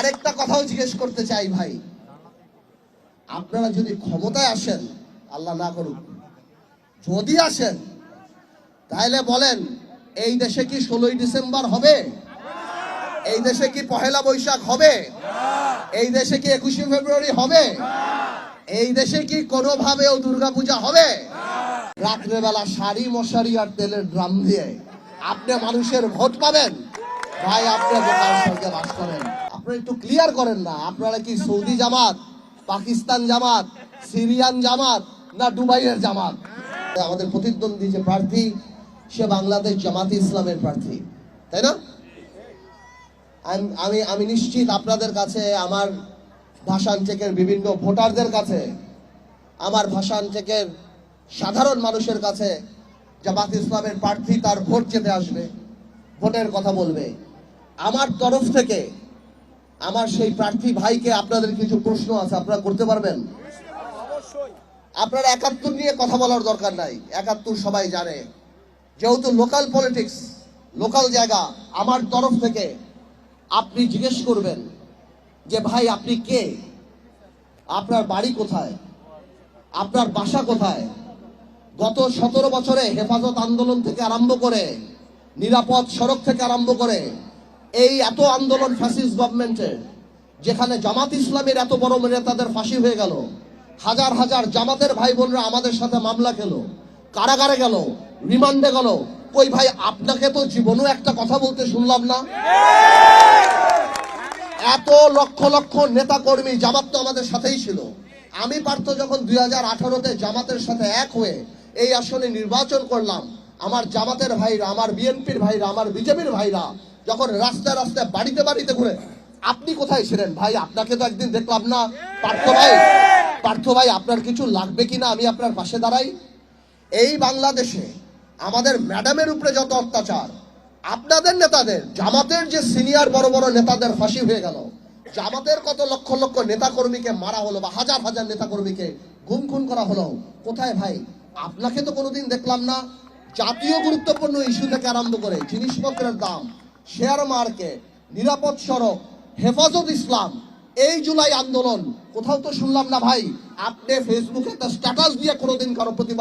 আরেকটা কথাও জিজ্ঞেস করতে চাই ভাই, আপনারা যদি ক্ষমতায় আসেন, আল্লাহ না করুক, যদি আসেন, তাহলে বলেন এই দেশে কি 16ই ডিসেম্বর হবে? এই দেশে কি পহেলা বৈশাখ হবে? এই দেশে কি 21শে ফেব্রুয়ারি হবে? এই দেশে কি কোনোভাবেও দুর্গাপূজা হবে? রাত্রেবেলা শাড়ি মশারি আর তেলের ড্রাম দিয়ে আপনি মানুষের ভোট পাবেন? ভাই, আপনি বোকার সঙ্গে বাস করেন। আপনারা একটু ক্লিয়ার করেন না, আপনারা কি সৌদি জামাত, পাকিস্তান জামাত, সিরিয়ান জামাত, না দুবাইয়ের জামাত? আমাদের প্রতিদ্বন্দ্বী যে প্রার্থী, সে বাংলাদেশ জামাতে ইসলামের প্রার্থী, তাই না? আমি নিশ্চিত আপনাদের কাছে, আমার ভাষান চেকের বিভিন্ন ভোটারদের কাছে, আমার ভাষান চেকের সাধারণ মানুষের কাছে জামাতে ইসলামের প্রার্থী তার ভোট যেতে আসবে, ভোটের কথা বলবে। আমার তরফ থেকে আমার সেই প্রার্থী ভাইকে আপনাদের কিছু প্রশ্ন আছে, আপনারা করতে পারবেন? আপনারা 71 নিয়ে কথা বলার দরকার নাই, 71 সবাই জানে। যেহেতু লোকাল পলিটিক্স, লোকাল জায়গা, আমার তরফ থেকে আপনি জিজ্ঞেস করবেন যে ভাই আপনি কে, আপনার বাড়ি কোথায়, আপনার বাসা কোথায়, গত 17 বছরে হেফাজত আন্দোলন থেকে আরম্ভ করে, নিরাপদ সড়ক থেকে আরম্ভ করে, এই এত আন্দোলন ফ্যাসিস্ট গভর্নমেন্টের, যেখানে জামাত ইসলামের এত বড় নেতাদের ফাঁসি হয়ে গেল, হাজার হাজার জামাতের ভাই বোনরা আমাদের সাথে মামলা খেলো, কারাগারে গেল, রিমান্ডে গেল। কই ভাই, আপনাকে তো জীবনেও একটা কথা বলতে শুনলাম না। এত লক্ষ লক্ষ নেতা কর্মী, জামাত তো আমাদের সাথেই ছিল। আমি পার্থ যখন 2018-তে জামাতের সাথে এক হয়ে এই আসনে নির্বাচন করলাম, আমার জামাতের ভাইরা, আমার বিএনপির ভাইরা, আমার বিজেপির ভাইরা যখন রাস্তায় রাস্তায় বাড়িতে বাড়িতে ঘুরে, আপনি কোথায় ছিলেন ভাই? আপনাকে তো একদিন দেখলাম না। পার্থ ভাই, আপনার কিছু লাগবে কিনা আমি আপনার পাশে দাঁড়াই? এই বাংলাদেশে আমাদের ম্যাডামের উপরে যত অত্যাচার, আপনাদের নেতাদের, জামাতের যে সিনিয়র বড় বড় নেতাদের ফাঁসি হয়ে গেল, জামাতের কত লক্ষ লক্ষ নেতা কর্মীকে মারা হলো, বা হাজার হাজার নেতা কর্মীকে গুম খুন করা হলো, কোথায় ভাই? আপনাকে তো কোনোদিন দেখলাম না। জাতীয় গুরুত্বপূর্ণ ইস্যু থেকে আরম্ভ করে জিনিসপত্রের দাম, শেয়ার মার্কেট, নিরাপদ সড়ক, হেফাজত ইসলাম, এই জুলাই আন্দোলন, কোথাও তো শুনলাম না ভাই আপনি ফেসবুকে একটা স্ট্যাটাস দিয়ে কোনোদিন কারো প্রতিবাদ